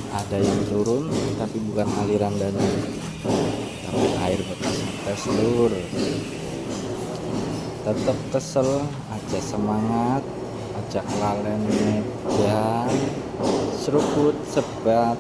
ada yang turun tapi bukan aliran dana, tapi air bekas tes lur. Tetap kesel aja, semangat aja, kelalen medan seruput sebat.